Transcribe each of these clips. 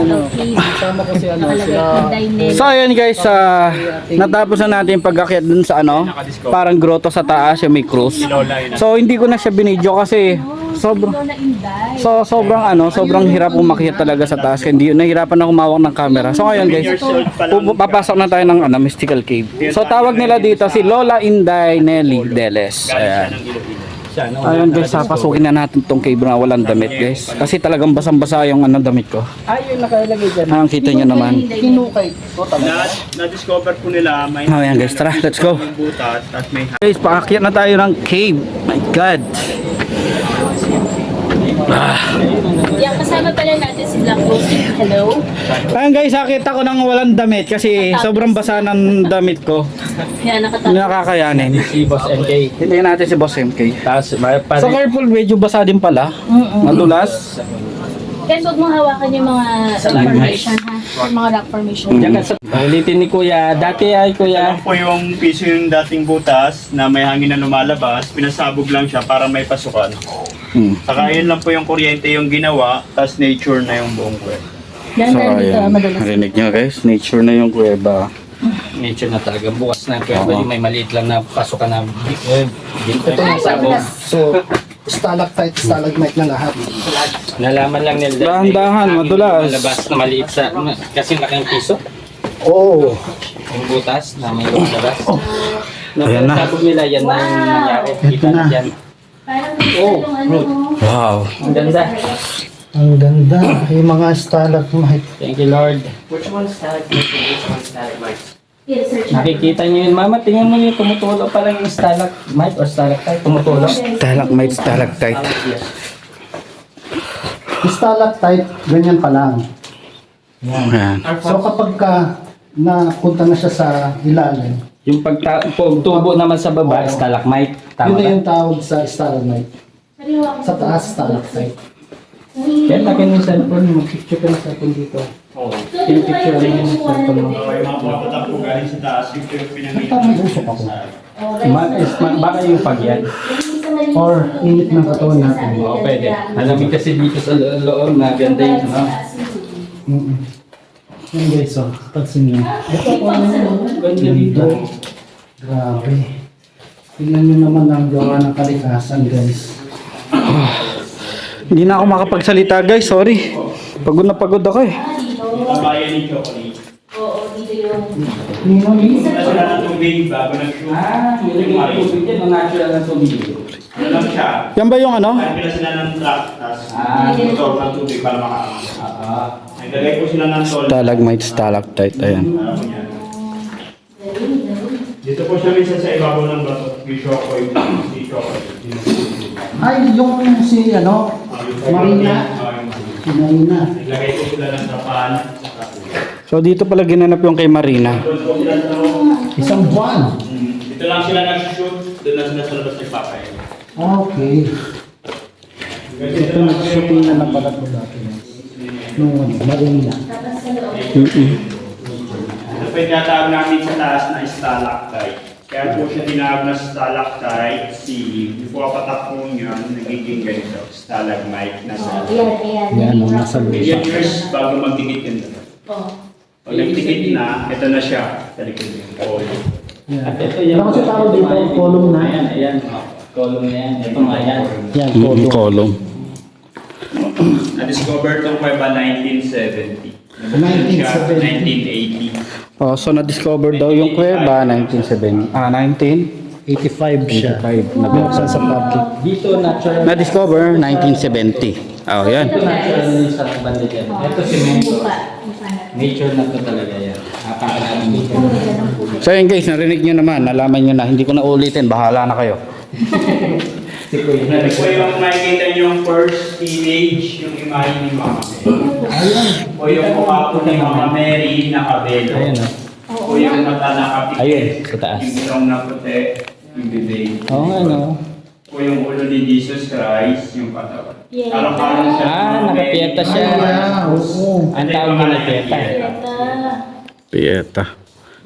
Kasama ko si ano, sila. So ayun guys, natapos na natin yung pag-akyat dun sa ano, parang grotto sa taas, yung may cruise. So hindi ko na siya binidyo kasi sobrang hirap umakyat talaga sa taas. Hindi nahirapan ako humawak ng camera. So ngayon guys, papasok na tayo ng Mystical Cave. So tawag nila dito si Lola Inday Nelly Deles. Ayan. Ayun guys, pasukin na natin tong cave na walang damit guys. Kasi talagang basang-basa yung damit ko. Ayun, nakalagay dyan. Ayun, kita nyo naman. Kinukay ko talaga. Na-discover po nila may Ayan guys, tara, let's go. butas at may Guys, paakyat na tayo ng cave. My God. Yan, kasama pala natin si Black Rose. Hello. Ayun guys, nakita ko nang walang damit kasi sobrang basa ng damit ko. Yan, Hindi nakatapos. nakakayanin. Si Boss MK. Hindi natin si Boss MK. Tapos, So careful, medyo basa din pala. Madulas. Guys, huwag mong hawakan yung mga rock formation, ha? Yung mga rock formation. ulitin ni Kuya. Dati ay Kuya. Alam po yung piso yung dating butas na may hangin na lumalabas, pinasabog lang siya para may pasukan. Saka yun lang po yung kuryente yung ginawa, tas nature na yung buong kwet. Yan, So dito, ayan, madalas. narinig nyo guys, nature na yung kuweba. Nature na talaga. Bukas na Kuya. Oo. May maliit lang na pasukan na dito. Ay, madulas. So, stalactite, stalagmite na lahat. Nalaman lang nila. Dahan-dahan, madulas. Malabas na maliit sa... Kasi laking piso. Oh, Yung butas na may lumalabas. Ayan na. Napasabog nila. Yan na yung nangyari. Kita na dyan. Parang yung ano, Wow. Ang ganda. ang ganda. Yung mga stalagmite. Thank you, Lord. i-research natin. Nakikita niyo yun. Mama, tingnan mo yun. Tumutulo pa lang yung stalagmite or stalactite. Tumutulo. Stalagmite, stalactite. Stalactite, ganyan pa lang. Ayan. So, kapag napunta na siya sa ilalim, Yung pagtubo naman sa baba, stalagmite. yun Tama na ba? yung tawag sa stalagmite. Sariwa ko. Sa taas, stalactite. Kaya laki ng cellphone mo. Mag-picture ka ng cellphone dito. Oo. Picture mo yung cellphone mo. Okay, mga patatak po galing sa taas, yung pinangit. Parang usok ako. Baka yung pagyan. Or init ng katawan natin. Oo, pwede. Alam kasi dito sa loob na ganda yung ano. Yan guys, so, pansin nyo. Ganda dito. Grabe. Tingnan nyo naman ang gawa ng kalikasan, guys. Hindi na ako makapagsalita guys, sorry. Pagod na pagod ako eh. Ang bayan ni Chocolate. Oo, dito yung... Wala sila ng tubig bago nag-shoot. Nilagay yung tubig yan. Ang natural na tubig. Ano lang siya? Yan ba yung ano? Kaya sila ng truck, tapos motor ng tubig para makaangas. Naglagay po sila ng tol. Stalagmite, stalactite, ayan. Dito po siya minsan sa ibabaw ng bato. Bishokoy. Ay, yung si, Marina. Si Marina. Naglagay po sila ng trapan. So dito pala ginanap yung kay Marina. Doon po sila sa Isang buwan. Dito lang sila nag-shoot. Doon na sila sa labas ng papay. Okay. Ito nag-shooting na ng pala po dati. Nung Marina. Ito po yung tinatawag namin sa taas na stalactite. Kaya po siya tinawag na stalactite, ceiling. Before patak po niyan, nagiging ganito, stalagmite na sa Yan, nasa million years bago magdikit yun. Oo. Pag nagdikit na, ito na siya. Sa likod yung column. At ito yung... Ano kasi tawag dito? Column na? Ayan, ayan. Column na yan. Ito nga yan. Yan, Column. Na-discover itong kuweba 1970. 1970. 1980. Oh, so na-discover daw yung kuweba 1985 85 siya. nabuksan Sa public. Dito natural. Na-discover 1970. Oh, yan. Ito natural na yung sa banda dyan. Ito semento. Buka. Buka na. Nature na to talaga yan. Napakalaman dito. So yun guys, narinig nyo naman, nalaman nyo na, hindi ko na ulitin, bahala na kayo. Si Kuya. Ito po yung makikita niyo yung first image, yung imahe ni Mama Mary. O yung mukha po ni Mama Mary na kabelo. Ayan O o. yung mata na kapit. Ayun, sa taas. Yung ilong na puti, yung bibig. Oo nga no. O yung ulo ni Jesus Christ, yung katawan. Yeah. Parang siya. Nakapieta siya. Oo. Ang tawag nila pieta. Ito. Pieta.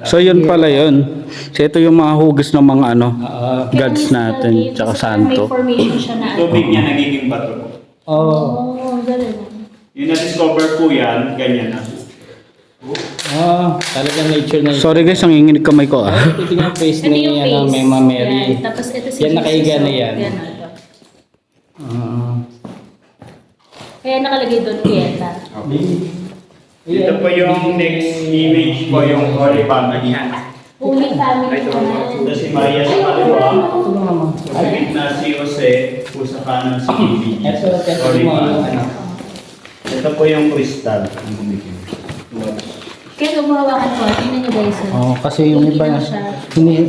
So yun pala yun. So ito yung mga hugas ng mga Oo. gods natin, tsaka santo. May formation siya na. Tubig niya nagiging bato. Oo. Oo, ganun. Yung na-discover po yan, ganyan na. Talagang nature na yun. Sorry guys, ang ingin kamay ko ah. Ito yung face Ito ni yung face. Mama Mary. Yan. Tapos ito si Yan, Jesus. nakahiga na yan. Yan, ito. Kaya nakalagay doon Quieta. Ito po yung next image po, yung Holy Family. Holy Family Ito naman. si Maria sa kaliwa. Sa gitna si Jose, po sa kanan si Baby. Ito Holy mo yung Family. Ito po yung crystal. Kaya kung mahawakan ko, tingnan niyo guys. Oh, kasi yung iba yan,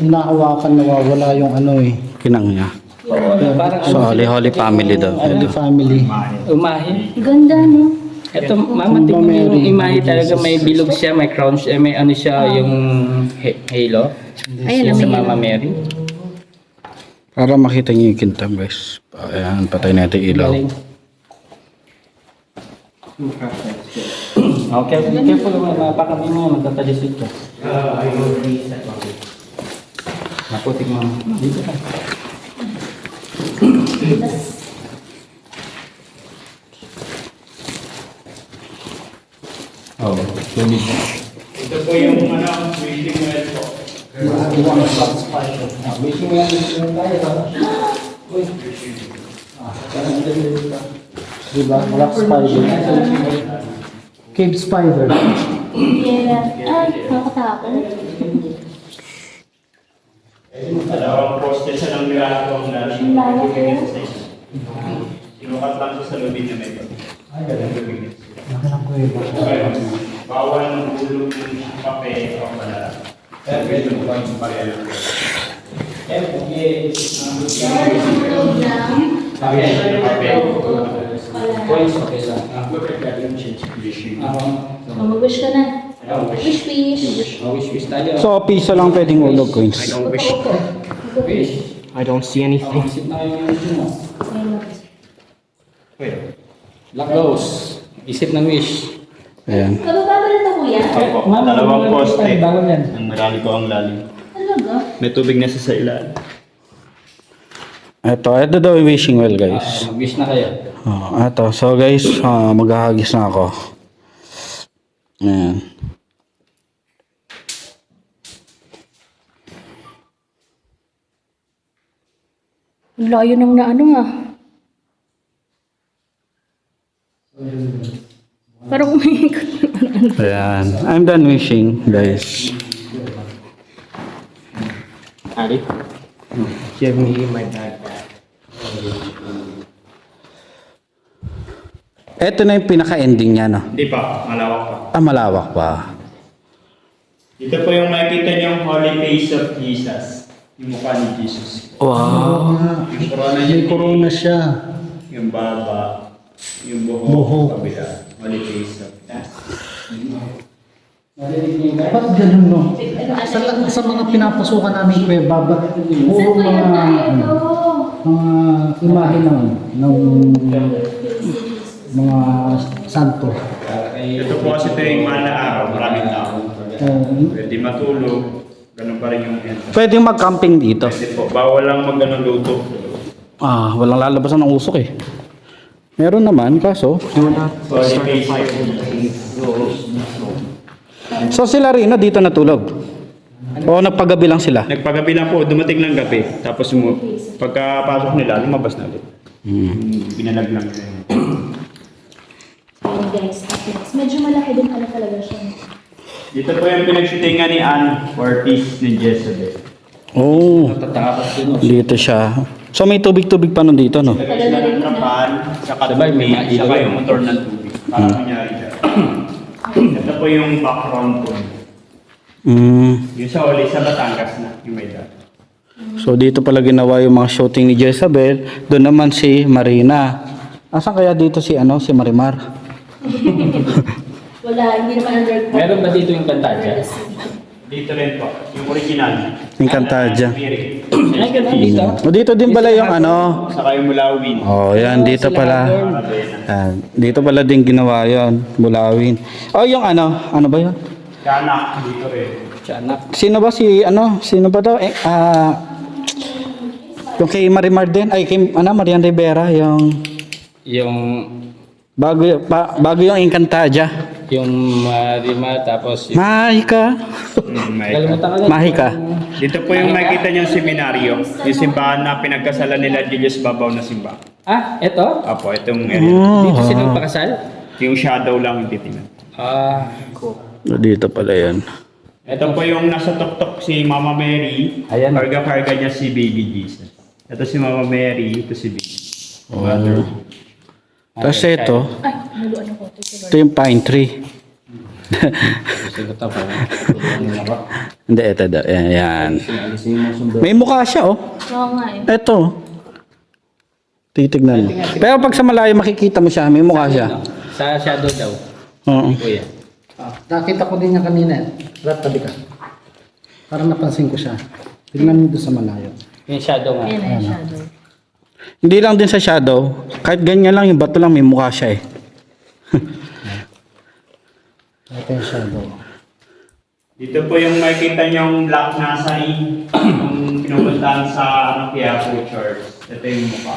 hinahawakan, nawawala yung ano eh. Kinang niya. Parang So, Holy Family daw. Holy Family. umahin. Ganda, no? Ito, mama, tingnan mo yung imahe talaga, may bilog siya, may crown siya, may ano siya, yung halo. Ayan, Yung sa may Mama Mary. Para makita niyo yung kintam guys. Ayan, patay natin yung ilaw. Galing. Okay, careful naman, mapakami mo, magtatalisod ka. Naputik mo. Dito ka. Oh, tubig na. Ito po yung wishing well po. Wishing mo yan, tayo. Uy. Diba? Black spider. Cave spider. Yeah. Ay, nakakatakot. Dalawang poste siya ng miracle ang lalim. Lalo po. Sinukat lang siya sa lubid na may ito. Nakanap ko yun. Bawal ng ulog ng kape o pala. Pwede mo ba yung pareha? Points, okay lang. Mag-wish ka na. Wish. Wish tayo. So, piso lang pwedeng ulog coins. Wish. I don't see anything. Isip na yung wish mo. Luck goes. Isip ng wish. Ayan. Kababa ba rin na kuya? Opo, dalawang poste. Bawal yan. Ang marami ko ang lalim. Talaga? May tubig na sa ilalim. Ito daw yung wishing well guys. Mag-wish na kayo. Oh, ito. So guys, maghahagis na ako. Ayan. Ang layo nang naano ah. Parang umiikot na ano. Ayan. I'm done wishing guys. Ari? Give me my bag back. Ito na yung pinaka-ending niya, no? Hindi pa, malawak pa. Malawak pa. Ito po yung makikita niyong holy face of Jesus. Yung mukha ni Jesus. Wow. Yung corona niya. May corona siya. Yung baba. Yung buhok. Buhok. Kabila. Holy face of Jesus. Ba't ganun no? Sa mga pinapasukan namin kuweba, ba't puro mga imahe ng mga santo. Ito po kasi tuwing mahal na araw, maraming tao. Pwede matulog. Ganun pa rin yung entrance. Pwede mag-camping dito. Pwede po. Bawal lang mag-ganun luto. Walang lalabasan ng usok eh. Meron naman, kaso. Holy face of Jesus. So sila rin na dito natulog. O nagpagabi lang sila. Nagpagabi lang po, dumating lang gabi. Tapos pagkapasok nila, lumabas na ulit. Binalag lang nila. Ayun guys, tapos medyo malaki din pala talaga siya. Dito po yung pinagshootingan ni Anne Ortiz ni Jezebel. Oh, Tatakot din. dito siya. So may tubig-tubig pa nun dito, no? Lagay sila ng kapan, saka Sabay, may tubig, mga ilaw saka yun. yung motor ng tubig. Parang nangyari dyan. Ito po yung background po. Yung sa uli sa Batangas na, yung may dati. So dito pala ginawa yung mga shooting ni Jezebel. Doon naman si Marina. Asan kaya dito si si Marimar? Wala, hindi naman under. Meron ba dito yung Cantadia? Dito rin po, yung original. Yung Cantadia. Spirit. Ay, ganun dito. O dito din pala yung Saka yung Mulawin. Oh, yan dito pala. Dito pala din ginawa yon, Bulawin. Oh, yung ano ba yun? Kanak, dito rin. Tiyanak. Sino ba sino ba daw? Yung kay Marimar din, ay kay Marian Rivera, yung Yung Bago yung Encantadia. Yung Marima, tapos yung... Mahika. Kalimutan ko na. Mahika. Dito po yung makikita niyong seminaryo. Yung simbahan na pinagkasalan nila Julius Babaw na simbahan. Ah, eto? Apo, itong area. Dito silang pakasal? Yung shadow lang yung titingnan. Ah, Dito pala yan. Ito po yung nasa tuktok si Mama Mary. Ayan. Karga-karga niya si Baby Jesus. Ito si Mama Mary, ito si Baby. Mother. Tapos ito, Ay, naluan ako. ito yung pine tree. Hindi, ito daw. Yan. May mukha siya, oh. Oo nga eh. Ito. Titignan mo. Pero pag sa malayo makikita mo siya, may mukha siya. sa shadow daw, Oo. kuya. Nakita ko din niya kanina. Rap, tabi ka. Parang napansin ko siya. Tignan mo doon sa malayo. Yung shadow nga. Ayan na yung shadow. Hindi lang din sa shadow. Kahit ganyan lang, yung bato lang, may mukha siya eh. Ito yung shadow. Dito po yung makikita niyong black nasa yung pinupuntahan sa Quiapo Church. Ito yung mukha.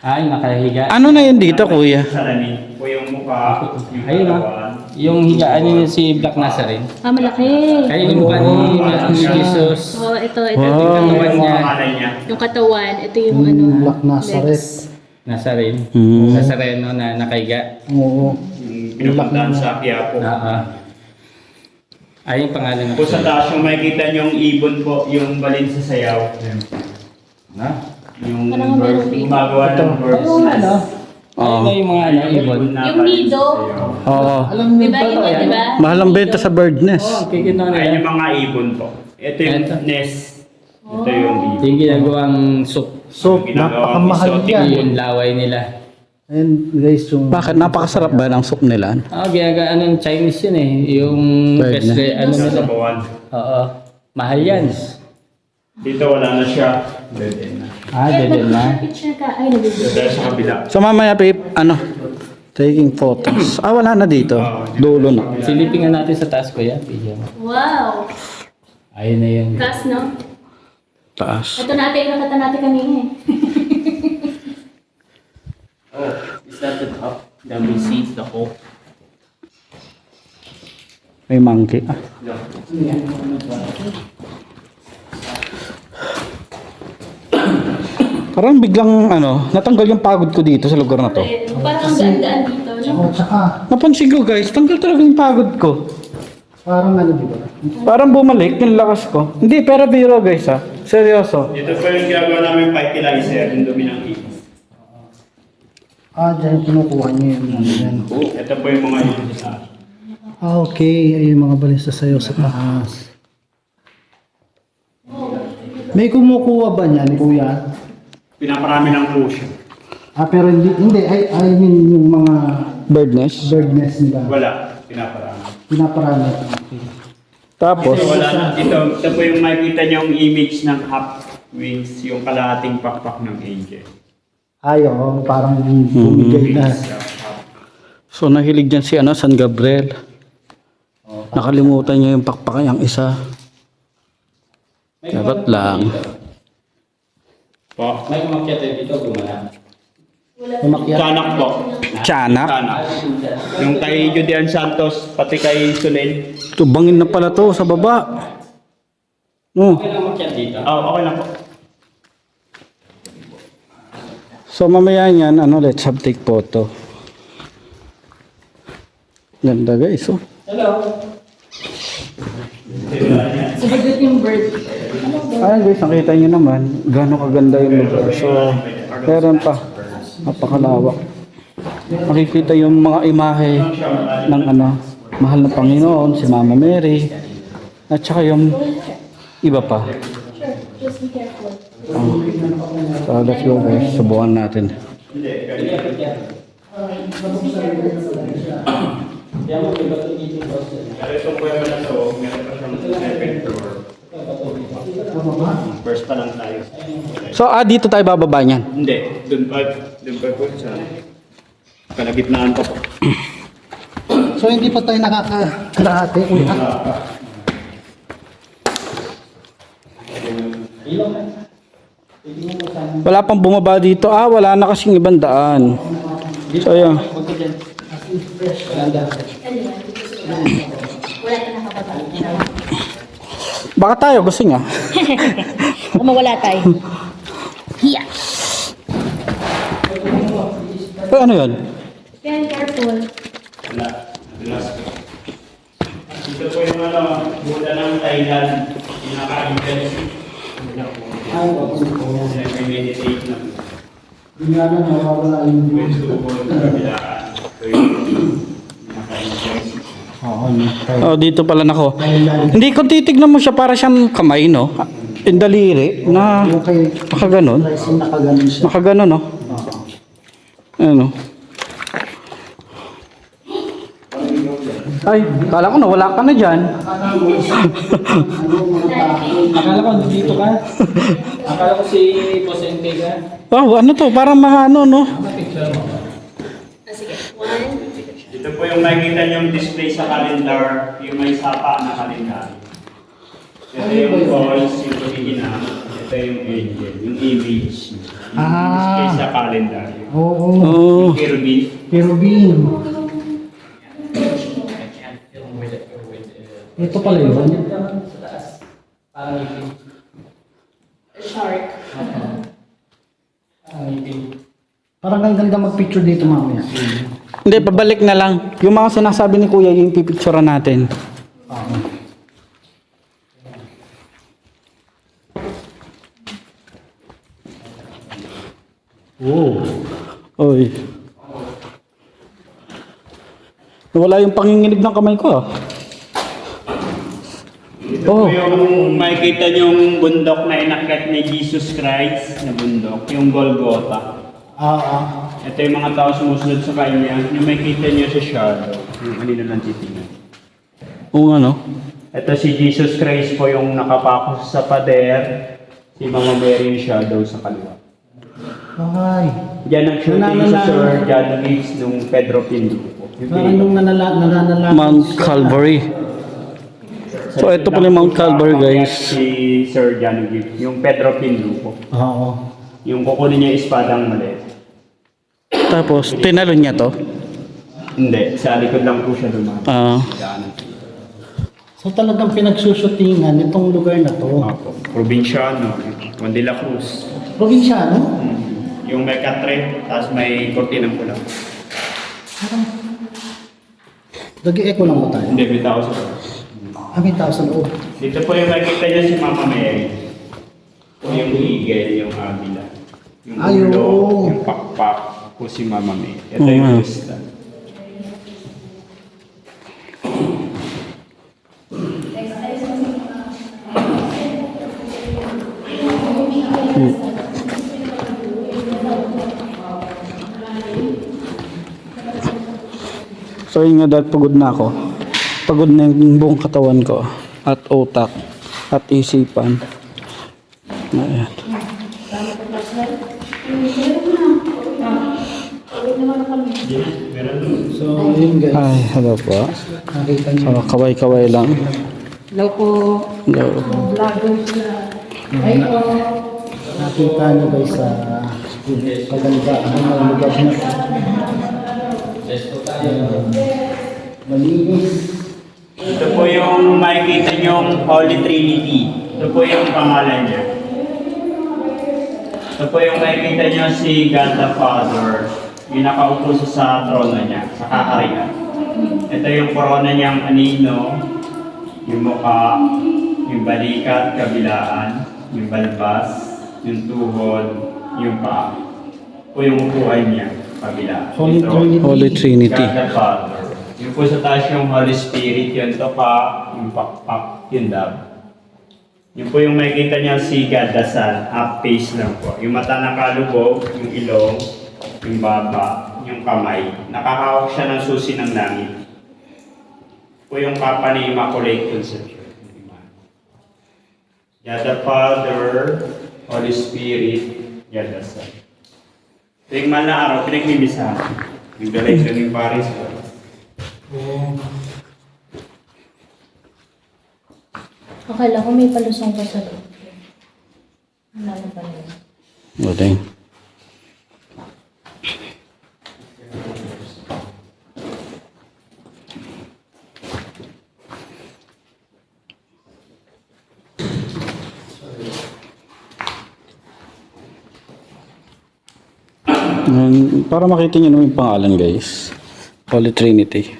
Ay, nakahiga. Ano na yun dito, kuya? Sa lamin po yung mukha, yung Ayun ah. katawan. Yung higaan niya si Black Nazarene. Ah, malaki. Kaya yung mukha ni Jesus. Oo, ito. Wow. Yung Ito katawan yung niya. pangalan niya. Yung katawan, ito yung Black Nazareth. legs. Nazarene. Hmm. Nazareno na nakahiga. Oo. Yung pinupuntahan sa Quiapo. Ay, yung pangalan ng Po sa taas yung makikita niyong ibon po, yung balin sa sayaw. Yung Parang meron dito. gumagawa ng bird's Yung ano? nest. Oo. Ano yung mga ano, ibon? na Yung balin nido. sa sayaw. Oo. Alam niyo Diba yun, diba? Mahal ang benta sa bird nest. Oo, kikita Ayun nila. yung mga ibon po. Ito yung Ito. nest. Ito yung ibon. Yung ginagawang soup. So, Yung ginagawang napakamahal exotic yan. Yung laway nila. Ayun guys, yung... Bakit? Napakasarap ba ng soup nila? Ginagawa ng Chinese yun eh. Yung Bird best na. ano Sa nila. Sabawan. Oo. Mahal yan. Dito wala na siya. Dead end na. Dead end na. Picture ka. Ay, nabibigay. Dahil sa kabila. So mamaya, Pip, taking photos. Wala na dito. Dulo na. Silipin nga natin sa taas ko yan. Video. Wow. Ayun na yun. Gas, no? Taas. Ito natin, nakita natin kanina eh. Is that the top? Then we see the whole. May monkey. Parang biglang natanggal yung pagod ko dito sa lugar na to. Parang ang gaan-gaan dito, no? Oh, tsaka, Napansin ko guys, tanggal talaga yung pagod ko. parang ano, di ba? Parang bumalik yung lakas ko. Hindi, pero biro guys ha. Seryoso. Dito po yung ginagawa namin fertilizer, yung dumi ng ibon. Dyan kinukuha niyo yung ano yan. Ito po yung mga ibon sa Okay. Ay, yung mga balista sa'yo sa taas. May kumukuha ba niyan, kuya? pinaparami ng lotion. Pero hindi. I mean, yung mga Bird nest. bird nest nila. Wala, pinaparami. Pinaparami. Okay. Tapos, Kasi wala na. Ito po yung makikita niyong image ng half wings, yung kalahating pakpak ng angel. Oo, parang bumigay na. so nahilig dyan si San Gabriel. Nakalimutan niya yung pakpak niyang isa. Dapat lang. Po. May umakyat dito, gumala. Tiyanak po. Tiyanak. Tiyanak. Yung kay Judean Santos, pati kay Sunil. Tubangin na pala to sa baba. Oh. Okay lang umakyat dito. Okay lang po. So mamaya yan, let's have take photo. Ganda guys, oh. Hello. Sumagot yung bird. Ayan guys, nakita nyo naman, gano'ng kaganda yung lugar. So, meron pa, napakalawak. Makikita yung mga imahe ng mahal na Panginoon, si Mama Mary, at saka yung iba pa. Just be careful. So, let's go guys, subukan natin. Pero ito po yung na to, meron pa siyang second floor. First pa lang tayo. So, dito tayo bababa niyan. Hindi, dun pa po sa kalagitnaan pa po. So, hindi pa tayo nakakakalahati, kuya. Wala pang bumaba dito. Wala na kasing ibang daan. So, ayan. dyan. Wala ka nakapatay. Baka tayo, gusto niya. Kung mawala tayo. Hiya. Ano yun? Kaya careful. Wala. Dulas ko. Dito po yung Buddha ng Thailand. Pinaka-intensive. May meditate na. Hindi nga na nawawala yung With tuhod, kabilaan. Ito yung pinaka-intensive. Oo, Oh, dito pala nako. Hindi ko titignan mo siya para siyang kamay, no? Yung daliri na yung kay nakaganon. Rising nakaganon siya. Nakaganon, no? Oo. Ano? Ay, kala ko nawala ka na dyan. Akala ko dito ka. Akala ko si Boss NK ka. Wow, ano to? Parang mga ano, no? Sige. 1. Ito po yung makikita niyong display sa calendar, yung may sapa na calendar. Ito yung voice, yung original. Ito yung angel, yung image. Display sa calendar. Oo. Oh. Kirby. Kerubin. Ito pala yun. Parang itim. Shark. Parang itim. Parang ang ganda mag-picture dito mamaya. Hindi, pabalik na lang. Yung mga sinasabi ni Kuya, yung pipicturean natin. Oo. Oy. Wala yung panginginig ng kamay ko, ah. Ito Oh. po yung makikita niyong bundok na inakyat ni Jesus Christ na bundok, yung Golgotha. Ito yung mga tao sumusunod sa kanya, yung makikita niyo sa shadow, yung kanina lang titingnan. Oo, ano? Ito si Jesus Christ po yung nakapako sa pader, si Mama Mary yung shadow sa kaliwa. Ay. Diyan ang shooting sa Sir John Leeds nung Pedro Pindupo. Parang nung nananalangin Mount Calvary. So, ito pala yung Mount Calvary, guys. Si Sir John Leeds, yung Pedro Pindupo. Oo. Yung kukunin niya espadang maliit. Tapos, tinalo niya to. Hindi, sa likod lang po siya dumaan. Daanan. So talagang pinagsushootingan itong lugar na to. Opo. Probinsyano, Juan de la Cruz. Probinsyano? Yung may katre, tapos may kortinang pula. Nag-i-echo lang mo tayo. Hindi, may tao sa May tao sa loob. Dito po yung makikita niya si Mama Mary. Yung eagle, yung agila. Yung Ay, ulo, oo. yung pakpak po si Mama Mary. Ito Oo yung nga. lista. So, yun nga dahil pagod na ako. Pagod na yung buong katawan ko. At utak. At isipan. Ayan. So yun guys. Ay, hello po. Nakita niyo. So, kaway-kaway lang. Hello po. Hello. Ay po. Nakita niyo guys sa kagandaan ng lugar na to. Malinis. Ito po yung makikita niyong Holy Trinity. Ito po yung pangalan niya. Ito po yung makikita niyo si God the Father. Yung nakaupo sa trono niya, sa kakarian. Ito yung corona niyang anino, yung mukha, yung balikat, kabilaan, yung balbas, yung tuhod, yung paa. Ito po yung upuan niya, kabilaan. Holy Ito, Trinity. Holy Trinity. God the Father. Yung po sa taas yung Holy Spirit, yung toka, yung pakpak, yung dab. Yung po yung makikita niya si God the Son, half face lang po. Yung mata nakalubog, yung ilong, yung baba, yung kamay. Nakahawak siya ng susi ng langit. Po yung Papa ni Immaculate Conception. God the Father, Holy Spirit, God the Son. Tuwing mahal na araw, pinagmimisahan. Yung direction ng Paris po. Akala ko may palusong ka sa loob. Wala na pala. Buting. Para makita nyo naman yung pangalan, guys. Holy Trinity.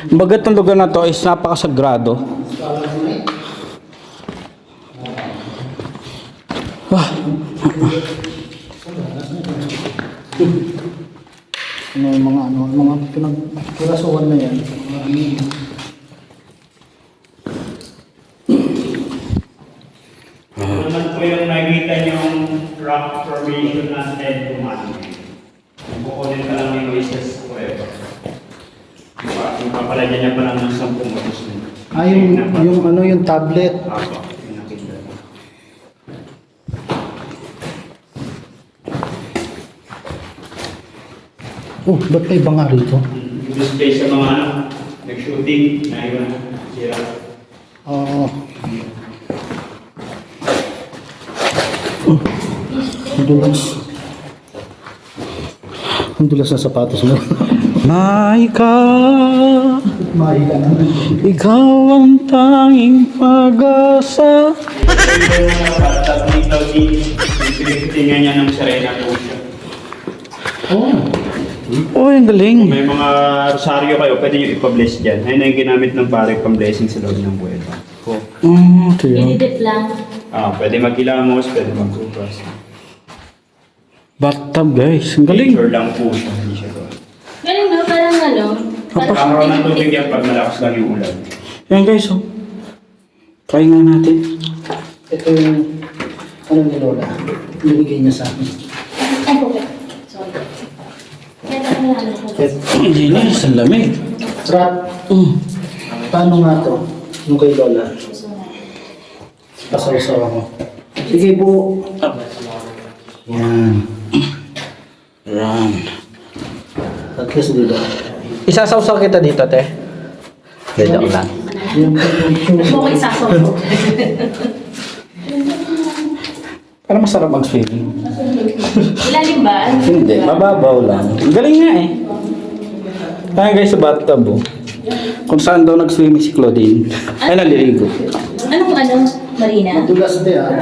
Ang bagat ng lugar na to is napakasagrado. Wah. Mga pinagkurasuhan na yan. Mga ano yun. Ito naman po yung nakikita yung rock formation ng Ted Commandment. Bukunin ka lang ni Moises Cueva. Yung papalagyan niya pa lang ng 10 utos na. Yung tablet. Ako, yung nakita. Oh, ba't may banga rito? Yung display sa mga nag-shooting, na iwan sira. Oo. Ang dulas. Ang dulas ng sapatos mo. Maika, Mahika naman. ikaw ang tanging pag-asa. At dito, tingnan niya ng Serena po siya. Oo. Oh, ang galing. May mga rosaryo kayo, pwede nyo ipa-bless dyan. Ayun na yung ginamit ng pare pang-blessing sa loob ng buweba. Okay. Dinidip lang. Pwede mag-ilamos, pwede mag-ubas. Bathtub, guys. Ang galing. Nature lang po siya, hindi siya doon. Galing no? Parang ano? Kakaroon ng tubig yan pag malakas lang yung ulan. Yan, guys. Oh. Try nga natin. Ito yung ano ni Lola. Binigay niya sa akin. Ay, okay. Sorry. Kaya ako na ano ko. Hindi na, sa lamig. Rat, paano nga to? Yung kay Lola. Pasaw-saw ako. Sige po. Yan. Run. At least dito. Isasawsaw kita dito, te. Hindi ako lang. Yan po yung Huwag mo ko isasok ko. Parang masarap mag-swimming. Ilalim ba? Hindi, mababaw lang. Ang galing nga eh. Kaya guys, sa bathtub oh. Kung saan daw nag-swimming si Claudine. Ay, naliligo. Anong ano? Marina? dulas de ah.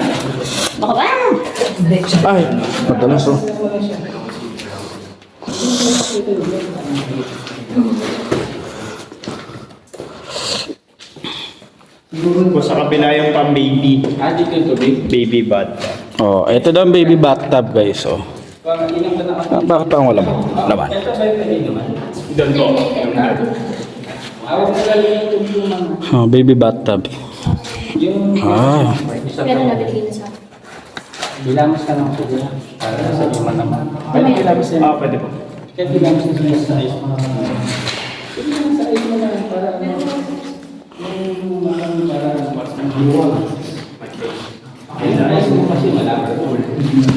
Baka ba? Ay, madalas oh. Kung sa kabila yung pang-baby. Dito yung tubig. Baby bath. Oh, ito daw ang baby bathtub guys oh. Bakit parang wala laman? Doon po. Yung Oh, baby bathtub. Ah, Pero nabili na sa akin. Bilamos ka lang po dyan. Para sa lima naman. Pwede bilamos yan. pwede po. Kaya bilamos yan sa size.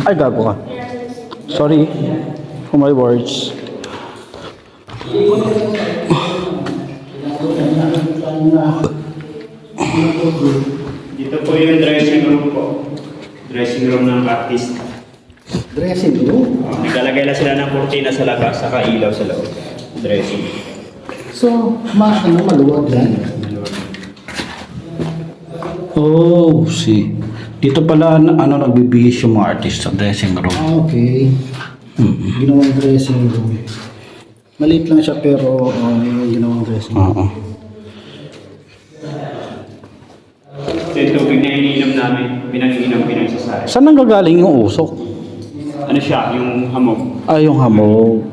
ay gago ka. Sorry for my words. Dito po yung dressing room po. Dressing room ng artist. Dressing room. Naglalagay lang sila ng kurtina sa labas, saka ilaw sa loob. Dressing. So, maluwag yan. Oh, see. Dito pala ano nagbibihis yung mga artist sa dressing room. Ah, okay. Ginawang dressing room. Maliit lang siya pero yung ginawang dressing room. Oo. Ito yung tubig na iniinom namin. Pinag-iinom pinagsasari. Saan nanggagaling yung usok? Ano siya? Yung hamog. Ay, yung hamog.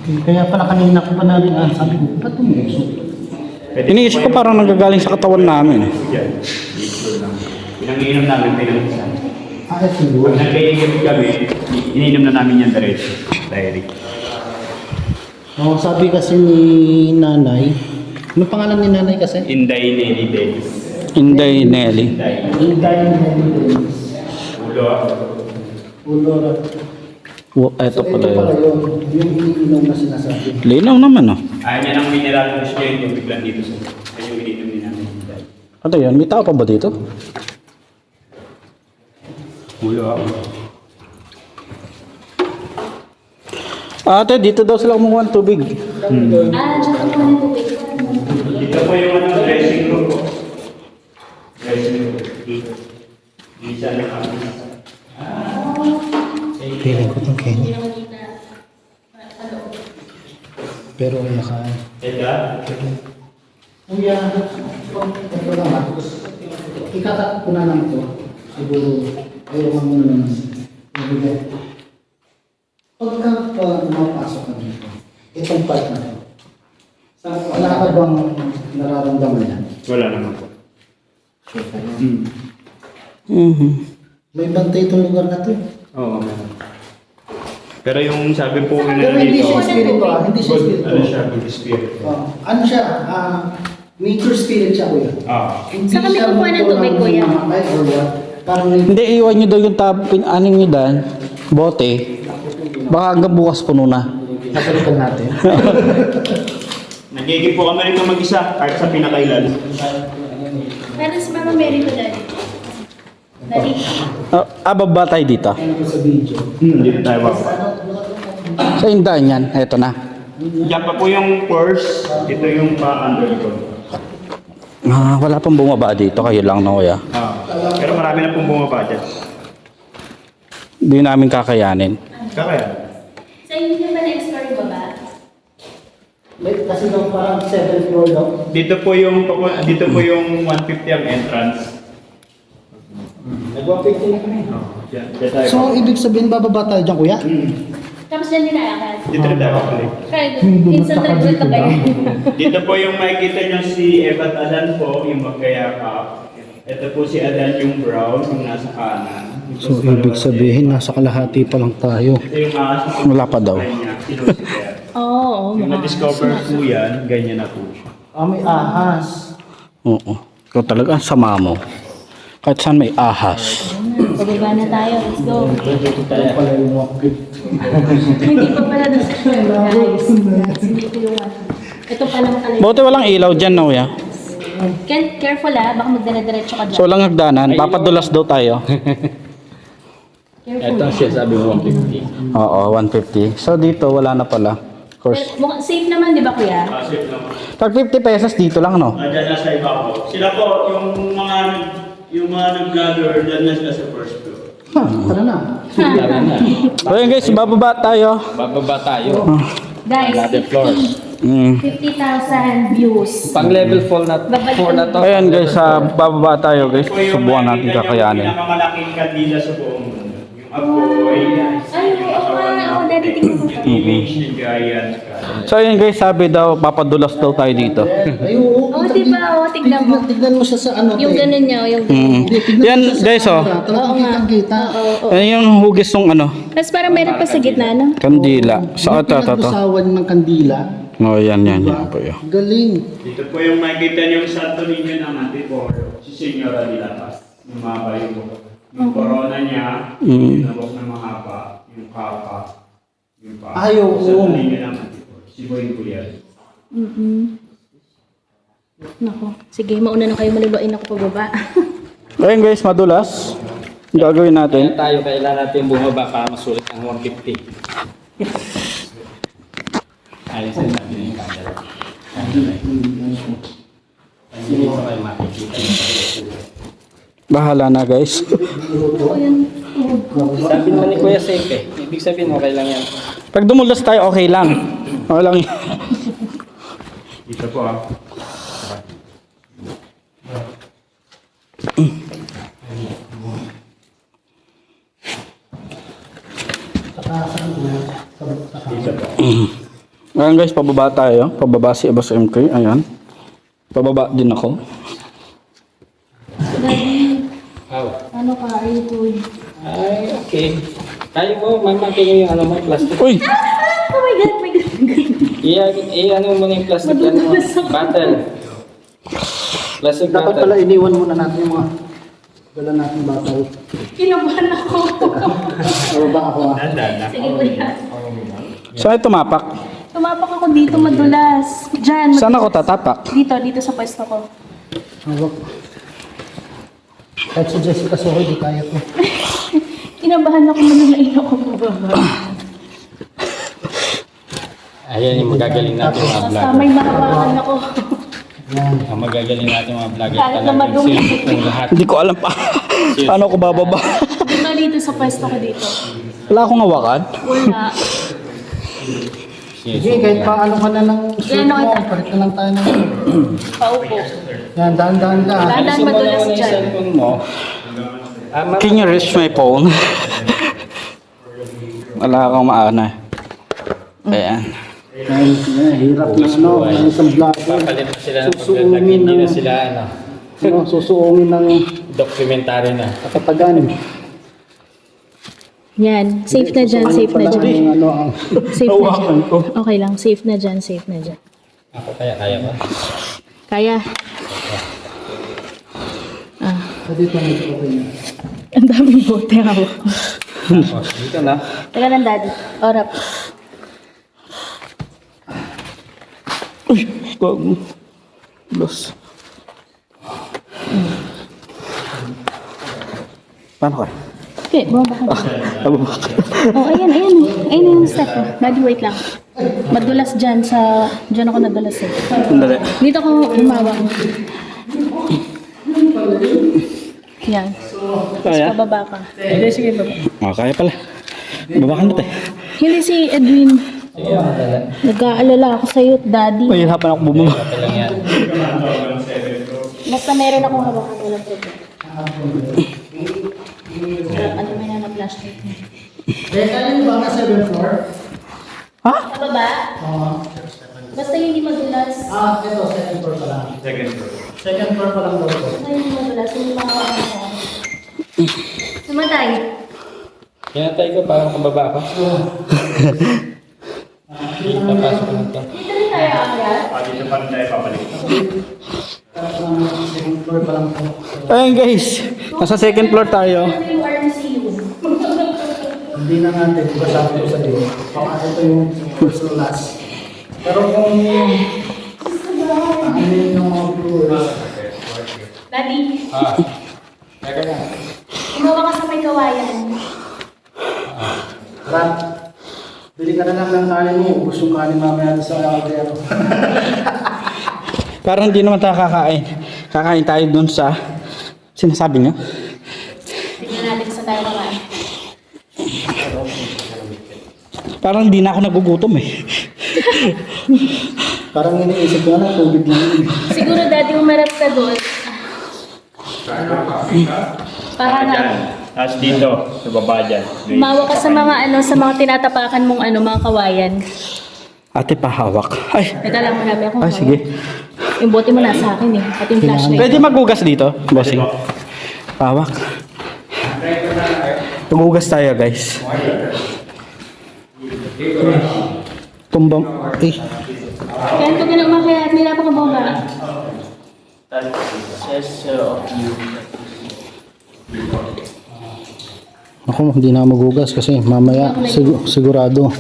Okay. Kaya pala kanina ko pa narin sabi ko, ba't umusok? Iniisip ko parang nanggagaling sa katawan namin. Yan. Pinag-iinom namin pinagsasari. Ah, ito Pag yun. nag-iinom kami, iniinom na namin yan diretso. Direct. Oh, sabi kasi ni nanay, ano pangalan ni nanay kasi? Inday Nelly Davis. Inday Nelly. Inday. Inday Nelly. Ulo. Ulo. Oh, eto So, ito pala pala yun. yun. Yung iniinom na sinasabi. Linaw naman oh. Ayaw niya ng mineral fish niya yung tubig lang dito sa. Ayun yung iniinom ni namin. Inday. Ano yan? May tao pa ba dito? Ulo. Ate, dito daw sila kumukuha ng tubig. Diyan ko muna yung tubig. Dito po yung dressing room po. Dressing room. Isa na kami. Feeling ko itong Kenny. Teka. Kuya, ito lang ha. Ikakat ko na lang ito. Siguro, ayaw mo muna naman. Pagka mapasok ka dito, itong part na ito. Wala ka bang nararamdaman yan? Wala naman po. May bantay itong lugar na ito. Oo, meron. Pero yung sabi po Pero hindi siya espiritu ah, hindi siya espiritu. Ano siya, good spirit. Ano siya, nature spirit siya kuya. Hindi Saan kami siya kukuha ng tubig, multo kuya? ay or what. Parang Hindi, iwan nyo daw yung aning nyo dan, bote. Baka hanggang bukas puno na. nakalikan natin. Nagiging po kami rito mag-isa, kahit sa pinakailan. Meron si Mama Mary ko dali. Dali. Baba tayo dito. Ano ko sa video. Dito tayo ba? Sa indaan yan, eto na. Diyan pa po yung purse, ito yung pa-undercoat. Wala pang bumaba dito, kayo lang na kuya. Pero marami na pong bumaba dyan. Hindi namin kakayanin. Kaya? Sa inyo ba na-explore yung baba? Kasi daw parang 7th floor daw. Dito po yung 150 ang entrance. Nag-150 na kami. Diyan tayo. So, ibig sabihin bababa tayo dyan kuya? Tapos dyan nilaakan. Dito rin tayo balik. Kaya instant nag-gulat na kayo. Dito po yung makikita nyo si Eva at Adan po, yung magkayakap. Ito po si Adan yung brown, yung nasa kanan. So, ibig sabihin nasa kalahati pa lang tayo. Ito yung ahas na Wala pa daw. Si Lucifer. Oo, Yung na-discover po yan, ganyan na po siya. May ahas. Oo. Ikaw talaga, ang sama mo. Kahit saan may ahas. Pababa na tayo, let's go. Ito pala yung walkway. Hindi pa pala doon sa guys. Hindi ko yung ano. Ito pa lang pala. Buti walang ilaw dyan na kuya. Careful baka magdala-diretso ka dyan. So walang hagdanan, papadulas daw tayo. Careful. Ito siya sabi mo 150. Oo, 150. So dito, wala na pala. Of course. Safe naman, di ba kuya? Safe lang. Pag 50 pesos dito lang, no? Diyan na sa iba po. Sila po, yung mga nag-vlogger, diyan na sila sa first floor. Tara na. Tara na. So yun guys, bababa tayo. Bababa tayo. Guys, Another floor. 50,000 views. Pang level 4 na to. Ayan guys, bababa tayo guys. Ito po yung Subukan natin makikita nyo, kakayanin. pinakamalaking kandila sa buong mundo. Yung apoy, Ay, oo nga. Dati tingnan mo ito. image ng giant. So yun guys, sabi daw, papadulas daw tayo dito. Ay, oo. Oo, di ba? Oo, tignan mo. Tignan mo siya sa ano. Yung te. ganun niya, yung ganun. Hindi, tignan Yan, mo siya sa guys, oh. camera. Talagang Oo nga. kitang-kita. Oo. Yan yung hugis ng ano, Tapos parang meron pa sa gitna, no? kandila. Sa Yung ito. pinagbusawan ng kandila. Oh, yan po yun. Galing. Dito po yung makikita nyo yung Santo Niño ng Antipolo, si Señora de la Paz. Yung mahaba yung buhok. Yung corona niya, yung nabok na mahaba, yung kapa, yung pa. Ay, oo. Santo Niño ng Antipolo, si Boy Gulian. Nako. Sige, mauna na kayo, malibain ako pababa. Ayun guys, madulas. Ang gagawin natin. Kaya tayo, kailangan natin bumaba para masulit ang 150. Ayos na sabi niya yung camera. Kasi dito kayo makikita. Bahala na guys. Oo, yun. Sabi naman ni Kuya safe eh. Ibig sabihin okay lang yan. Pag dumulas tayo, okay lang. Okay lang yun. Dito po Dito po. Ayan guys, pababa tayo. Pababa si Boss MK. Ayan. Pababa din ako. Daddy, How? ano ka? Are you good? Ay, okay. Tayo mo, mamakin yung ano mo, plastic. Uy! Oh my God, my God. Ano mo na yung plastic ano mo? Bottle. Plastic Dapat bottle. pala iniwan muna natin yung mga dala natin battle. Kinabahan ako. Or ba ako ah? Dandan. Sige, kuya. Saan tumapak? Tumapak ako dito, madulas. Diyan. Saan ako tatapak? Dito sa pwesto ko. Hawak. Kahit si Jessica Soho, di kaya ko. Kinabahan ako, manulain ako pababa. Ayan yung magagaling natin mga Tapos vlogger. may mahawakan ako. Ang magagaling natin mga vlogger. Kahit na Talagang madumi. silip ng lahat. Hindi ko alam pa. Paano ko bababa? Dito sa pwesto ko dito. Wala akong hawakan. Wala. Sige, kahit pa ano ka na ng suit Ano mo, kita? palit na lang tayo ng Paupo. yan, dahan-dahan ka. Dahan-dahan madulas yung dyan. cellphone mo. Can you reach my phone? Wala akong maana. Ayan. Hirap na ano, ng isang vlogger. Papalit na sila ng Susuungin pag hindi na ng- sila ano, Susuungin ng documentary na. katatagan. Yan. Safe na dyan, safe na dyan. Yung ano, ang Safe na dyan. Okay lang, safe na dyan, safe na dyan. Ako kaya ko. Kaya. Ah, dito na ito okay na. ang daming bote ako. Dito na. Taga ng daddy. Orap. Uy, gago. Los. Paano ka? Okay, bumaba ka. Ababa. Oh, ayan, ayan. Ayan yung step. Oh. Daddy, wait lang. Madulas dyan sa... Dyan ako nadulas eh. Sandali. Dito ako umawak. Yan. Kaya? Pababa ka. Hindi, sige baba. Oh, kaya pala. Baba ka na tayo. Hindi si Edwin. Nag-aalala ako sa'yo, daddy. Mahirapan ako bumaba. Ito lang yan. Basta meron akong hawakan, walang problema. Ano may na flashlight mo? Alin ba ka 7th floor? Sa baba? Basta hindi madulas. Ito, 2nd floor pa lang. Second floor pa lang daw ito. Basta hindi madulas, hindi makawakan sa akin. Sumatay. Kaya tayo ko, parang kababa ako. Dito, pasok ko na ito. Dito rin tayo aakyat. Dito pa rin tayo papalik. Second floor pa lang ito. Ayun guys, nasa second floor tayo. Ano yung RMCU? Hindi na natin, diba sabi ko sa iyo, baka ito yung first to last. Pero kung ano yung mga viewers, Daddy, Teka na. umawa ka sa may kawayan. Rat, bili ka na lang ng kanin mo, ubus yung kanin mamaya sa kaldero. Parang hindi naman tayo kakain. Kakain tayo dun sa sinasabi niyo. Tingnan natin sa tayo kakain. Parang hindi na ako nagugutom eh. Parang iniisip ko na, tubig lang yun. Siguro daddy umarap ka doon. Para Dyan. nga, Tapos dito, sa baba dyan. umawa ka sa mga ano, sa mga tinatapakan mong ano, mga kawayan. Ate pahawak. Ay, Teka lang, marami akong ay sige. Yung bote mo nasa akin eh. At yung flashlight. Pwede maghugas dito, bossing. Pahawak. Maghugas tayo guys. Tumbang. Eh, Kaya pag na umakyat, may napaka bomba. That says of you. Ako, hindi na magugas kasi mamaya sigurado.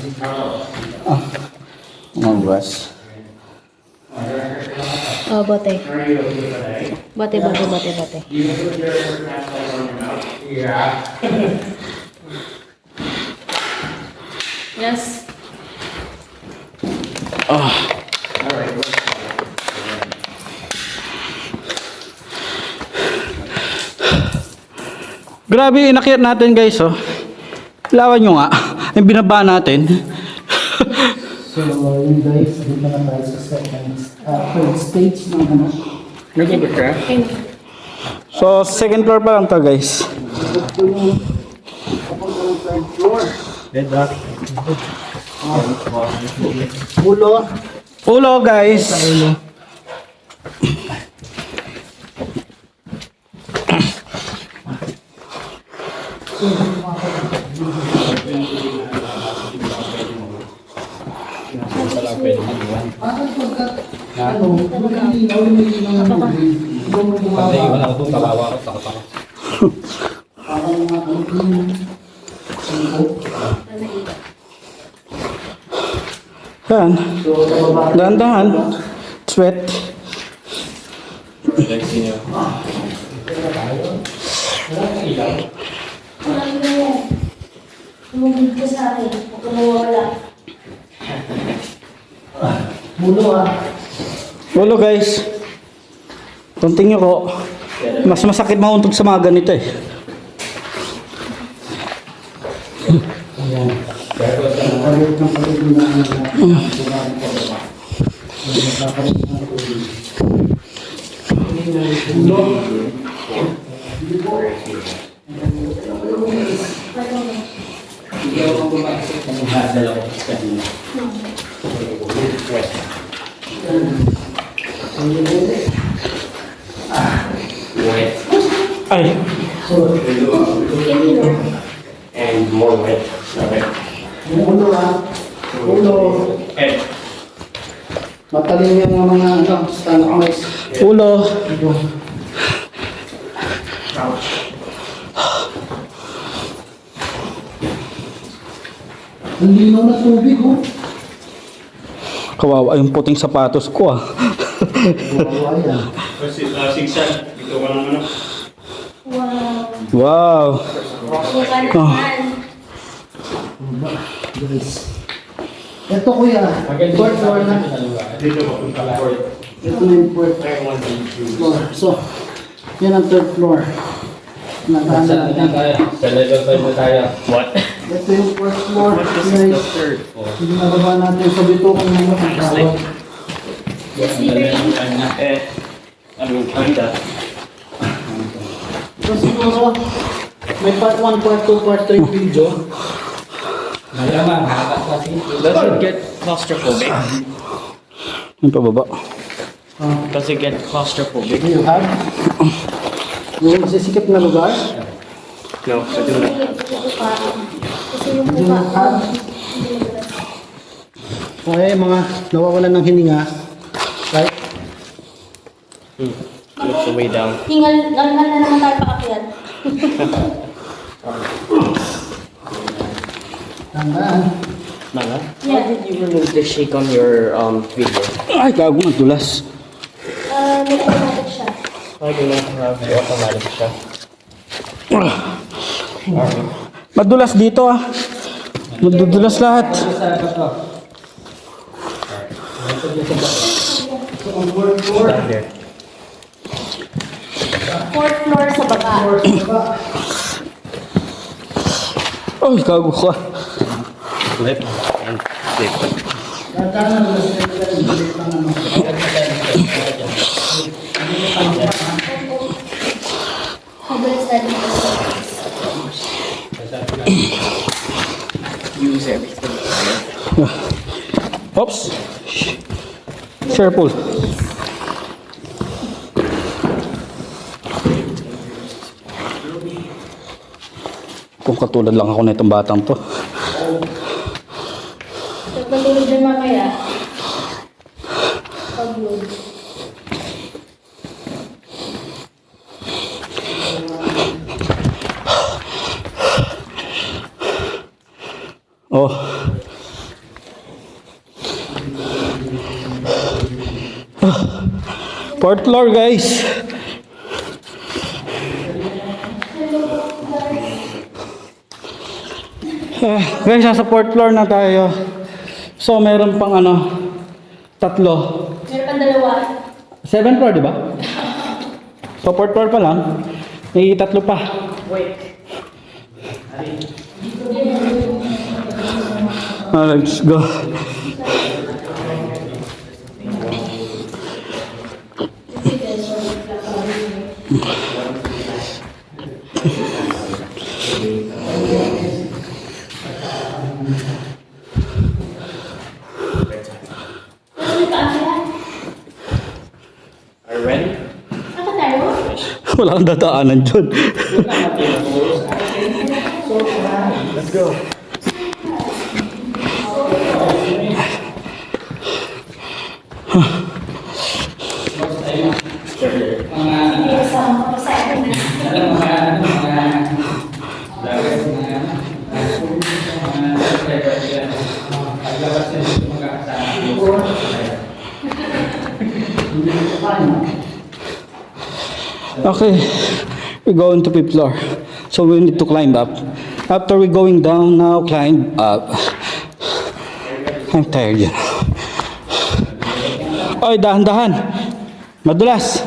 maghugas. Oh, bote. Bote, bote, bote, bote. Yes. Grabe, inakyat natin guys, oh. Lawan nyo nga. Yung binaba natin. So, yun guys, dito na tayo sa third stage ng ano. Nagugot ka? So, second floor pa lang to guys. Ito yung third floor. Ulo. Ulo guys. Wala ko doon, kawawa ko, takot ako. Yan. Dahan-dahan. Sweat. Tumugid ka sa akin. Tumawala. Ulo Ulo guys. Tunting nyo ko. Mas masakit mauntog sa mga ganito eh. Ayan. palit ng palit na ang surahan ko ba? Nagpapalit ng tubig. Ay, And more wet. Okay. Yung ulo ulo. Matalim yung mga stalagmites. ulo. Ang linaw na tubig, oh. Kawawa yung puting sapatos ko ah. Wow, yan. Sigsag, dito ka naman. Wow. Oh. Guys. Ito kuya, fourth floor na. Dito ka. Ito na yung fourth floor. So, yan ang third floor. Nagahan natin. Sa level 5 na tayo. What? Ito yung fourth floor. Guys, Third floor. hindi nababa natin sa bitukan ng mga tao. So siguro, may part 1, part 2, part 3 video. Malamang, kasi. Does it get claustrophobic? Yung pababa. Does it get claustrophobic? Do you have? Yung masisikip na lugar? No, I do not. Kasi yung Do you mukha not have? Okay, mga nawawalan ng hininga. Right? Looks the way down. Hingal na naman tayo paakyat. Tandaan. Mala? Why did you remove the shake on your video? Ay, gago, nagdulas. May automatic siya. Why do you not have the automatic siya? Madulas dito ah. Madudulas lahat. Fourth floor sa baba. Ay, gago ka. Flip and flip. Tandaan na ulit lang ano. Mabilis natin ito. Use everything. Oops. Careful. Kung katulad lang ako na itong batang to. Pag matulog din mamaya, pag-load. Oh. Fourth floor, guys. Guys, nasa fourth floor na tayo. So, meron pang ano, tatlo. Meron pang dalawa. 7th floor, di ba? So, fourth floor pa lang. May tatlo pa. Let's go. Are you ready? Saan tayo? Wala kang dadaanan dyan. Let's go. Okay, we go into 5th floor. So we need to climb up. After we going down, now climb up. I'm tired yun. Oy, dahan-dahan. Madulas.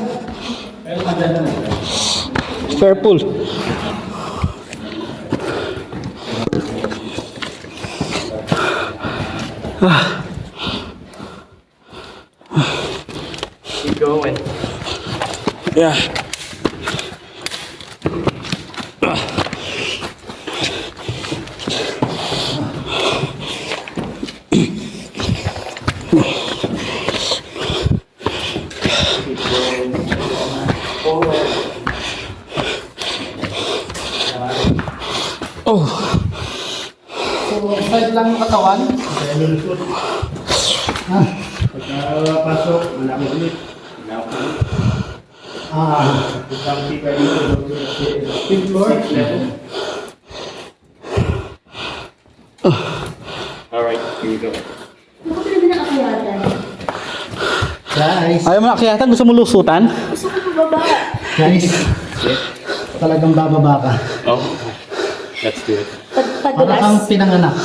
Careful. Keep going. Yeah. Oh. So, side lang yung katawan. Pagkapasok, malaki ulit. Isang tika dito. Fifth floor. Alright, here you go. Ako talaga nakakayatan. Guys, Ayaw mo na akyatan? Gusto mo lusutan? Gusto ko baba. guys. Talagang bababa ka. Oh, let's do it. Para kang Padulas. pinanganak.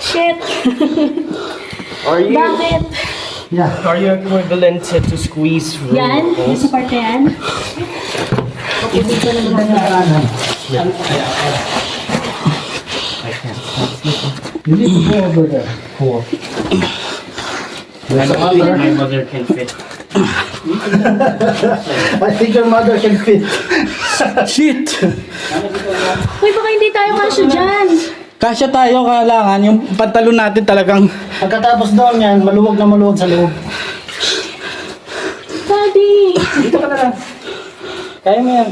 Shit. Are you Bakit? Yeah. are you equivalent to squeeze room? Yan? Yung sa parte yan? Pinanganak. You need to go over there. Cool. I don't think my mother can fit. I think your mother can fit. Shit! Uy, baka hindi tayo kasya dyan. Kasya tayo, kailangan yung pantalon natin talagang Pagkatapos doon yan, maluwag na maluwag sa loob. Daddy. Dito ka na lang. Kaya mo yan.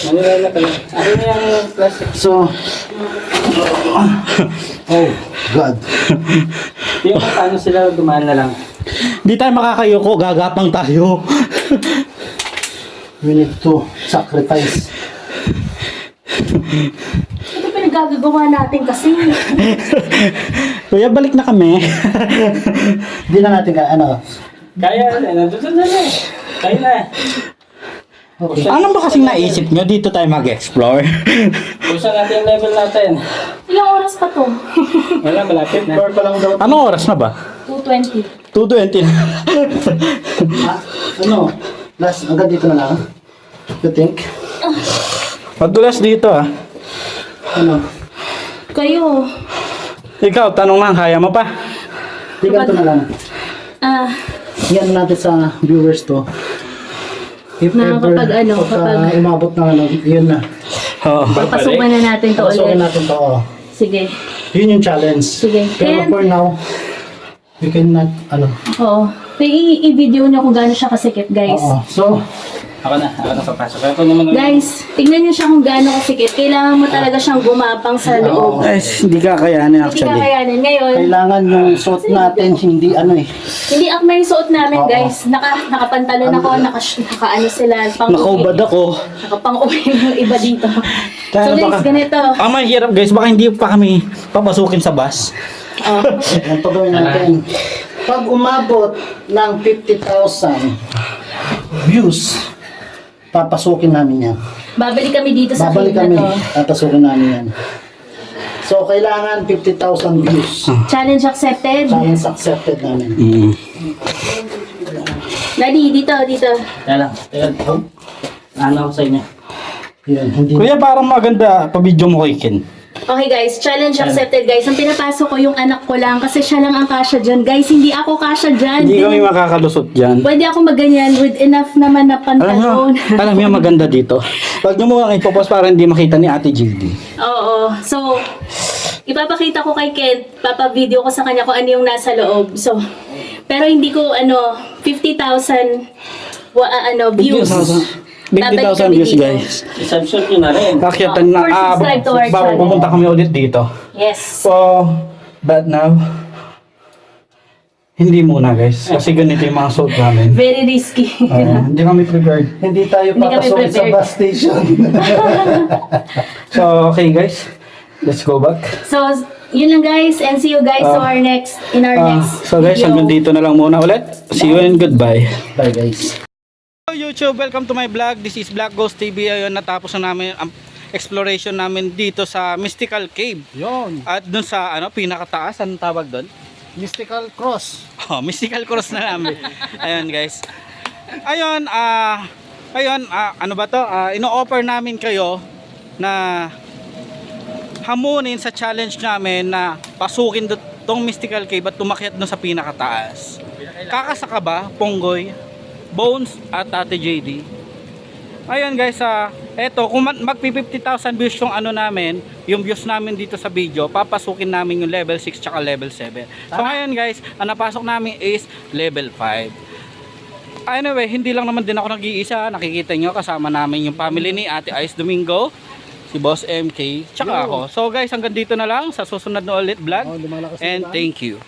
Manila ka lang. Ano na yung plastic? So, oh, God. Yung paano sila dumaan na lang. di tayo makakayoko, gagapang tayo. We need to sacrifice. Ito pinagagagawa natin kasi. Kuya, balik na kami. Hindi na natin ano. Kaya, nandun na eh. Kaya na. Okay. Ano ba kasing naisip nyo? Dito tayo mag-explore. Pusa natin yung level natin. Ilang oras pa to? Wala, malapit na. Floor pa lang daw. Anong oras na ba? 2:20. 2:20 na. Ano? Last, hanggang dito na lang. You think? Madulas dito ah. Ano? Kayo. Ikaw, tanong lang, kaya mo pa? Di ganito na lang. Ah, Yan natin sa viewers to. If kapag ano, pagka kapag- umabot ng ano, yun na. Oo. papasukan na natin to Pasukin ulit. natin to. Oh. Sige. Yun yung challenge. Sige. Pero And- for now, we cannot, ano. Oo. I-video niyo kung gaano siya kasikip, guys. Oo. So, Ako na papasok. Kaya ko naman Guys, tignan niyo siya kung gaano kasikip. Kailangan mo talaga siyang gumapang sa loob. Ay, hindi kakayanin Hindi actually. kakayanin. Ngayon, kailangan yung suot natin, hindi ano eh. hindi akma yung suot namin, Oo. guys. Nakapantalon ako, naka ano sila, pang Nakaubad ako. Nakapang-uwi yung iba dito. Kaya So guys, baka- ganito. Ang mahirap guys, baka hindi pa kami papasukin sa bus. Oh. Yan to gawin natin. Pag umabot ng 50,000 views, papasukin namin yan. Babalik kami dito sa Babalik feed kami, na to. papasukin namin yan. So, kailangan 50,000 views. Challenge accepted. Challenge accepted namin. Daddy, dito. Kaya lang. Ano ako sa inyo? Yun, hindi. Kuya, parang maganda pa-video mo kay Ken. Okay guys, challenge accepted guys. Ang pinapasok ko yung anak ko lang kasi siya lang ang kasya dyan. Guys, hindi ako kasya dyan. Hindi kami makakalusot dyan. Pwede ako magganyan with enough naman na pantalon. Alam mo maganda dito. Pag nyo mo lang ipopost para hindi makita ni Ate JD. Oo. So, ipapakita ko kay Kent, papavideo ko sa kanya kung ano yung nasa loob. So, pero hindi ko 50,000 views. 50,000 views guys. I-subscribe nyo na rin. Kakyatan na. First subscribe to our bago channel. pumunta kami ulit dito. Yes. So, but now, hindi muna guys. Kasi ganito yung mga suit namin. Very risky. Hindi kami prepared. Hindi tayo Hindi kami papasukin sa prepared. bus station. So, okay guys. Let's go back. So, yun lang guys. And see you guys to our next, in our next So guys, video. hanggang dito na lang muna ulit. See you and goodbye. Bye guys. Hello YouTube, welcome to my vlog. This is Black Ghost TV. Ayun, natapos na namin ang exploration namin dito sa Mystical Cave. Yon, At dun sa pinakataas, anong tawag doon? Mystical Cross. Oh, Mystical Cross na namin. Ayun guys. Ayun, ano ba to? Ino-offer namin kayo na hamunin sa challenge namin na pasukin tong Mystical Cave at tumakyat doon sa pinakataas. Kakasaka ba, Ponggoy, Bones at Ate JD? Ayun guys, eto, kung magpi 50,000 views yung ano namin, yung views namin dito sa video, papasukin namin yung level 6 tsaka level 7. So ngayon guys, ang napasok namin is level 5. Anyway, hindi lang naman din ako nag-iisa. Nakikita nyo, kasama namin yung family ni Ate Ice Domingo, si Boss MK, tsaka ako. So guys, hanggang dito na lang sa susunod na ulit vlog. And thank you.